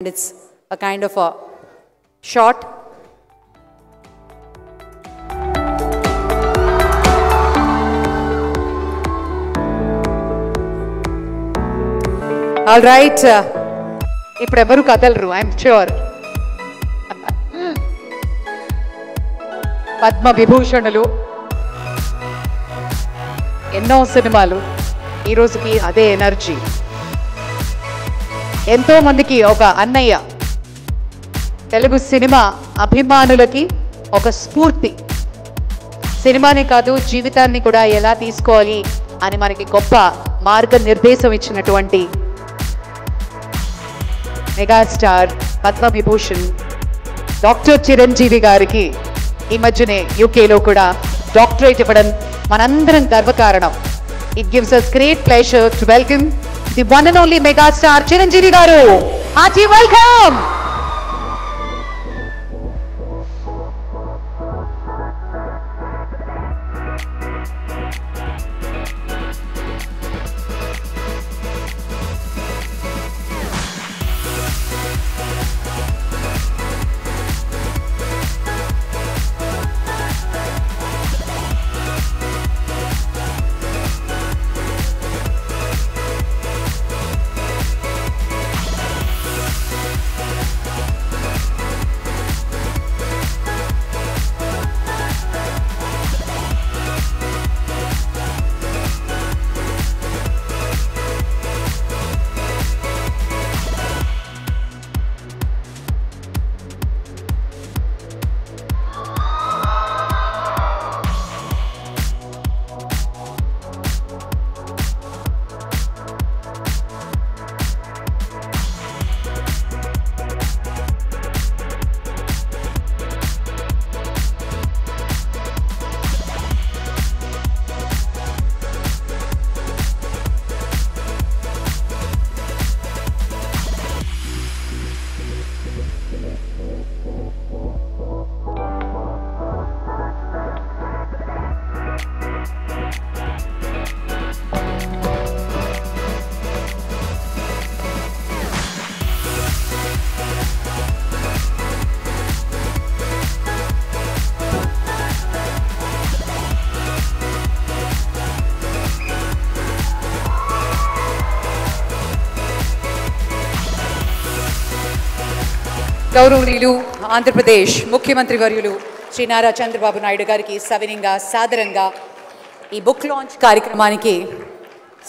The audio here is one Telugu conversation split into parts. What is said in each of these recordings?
It's a kind of a short. All right. ఇప్పుడు ఎవరు కదలరు, ఐఎమ్ ష్యూర్. పద్మ విభూషణులు, ఎన్నో సినిమాలు, ఈ రోజుకి అదే ఎనర్జీ. ఎంతో మందికి ఒక అన్నయ్య, తెలుగు సినిమా అభిమానులకి ఒక స్ఫూర్తి. సినిమాని కాదు, జీవితాన్ని కూడా ఎలా తీసుకోవాలి అని మనకి గొప్ప మార్గనిర్దేశం ఇచ్చినటువంటి మెగాస్టార్ పద్మవిభూషణ్ డాక్టర్ చిరంజీవి గారికి ఈ మధ్యనే యూకేలో కూడా డాక్టరేట్ ఇవ్వడం మనందరం గర్వకారణం. It gives us great pleasure to welcome the one and only megastar Chiranjeevi garu. Hearty welcome. గౌరవనీయులు ఆంధ్రప్రదేశ్ ముఖ్యమంత్రి వర్యులు శ్రీ నారా చంద్రబాబు నాయుడు గారికి సవినయంగా సాదరంగా ఈ బుక్ లాంచ్ కార్యక్రమానికి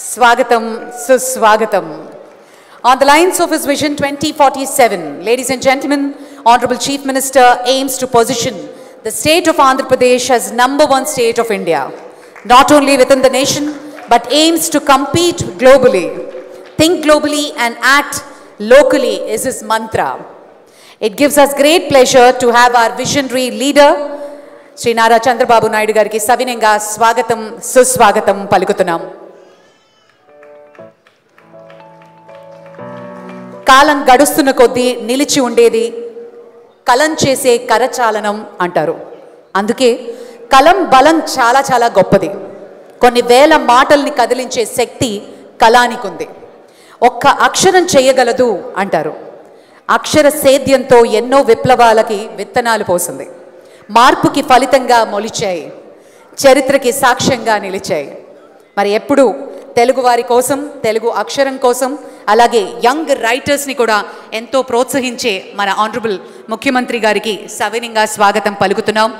స్వాగతం, సుస్వాగతం. On the lines of his vision 2047, ladies and gentlemen, Honorable Chief Minister aims to position the state of Andhra Pradesh as #1 state of India, not only within the nation but aims to compete globally. Think globally and act locally is his mantra. It gives us great pleasure to have our visionary leader, Sri Nara Chandrababu Naidu gariki savinenga swagatam, suswagatam palikutunam. కాలం గడుస్తున్న కొద్దీ నిలిచి ఉండేది కలం చేసే కరచాలనం అంటారు. అందుకే కలం బలం చాలా చాలా గొప్పది. కొన్ని వేల మాటల్ని కదిలించే శక్తి కలానికి ఉంది. ఒక్క అక్షరం చేయగలదు అంటారు. అక్షర సేద్యంతో ఎన్నో విప్లవాలకి విత్తనాలు పోసింది. మార్పుకి ఫలితంగా మొలిచాయి, చరిత్రకి సాక్ష్యంగా నిలిచాయి. మరి ఎప్పుడు తెలుగు వారి కోసం, తెలుగు అక్షరం కోసం, అలాగే యంగ్ రైటర్స్ని కూడా ఎంతో ప్రోత్సహించే మన ఆనరబుల్ ముఖ్యమంత్రి గారికి సవినయంగా స్వాగతం పలుకుతున్నాం.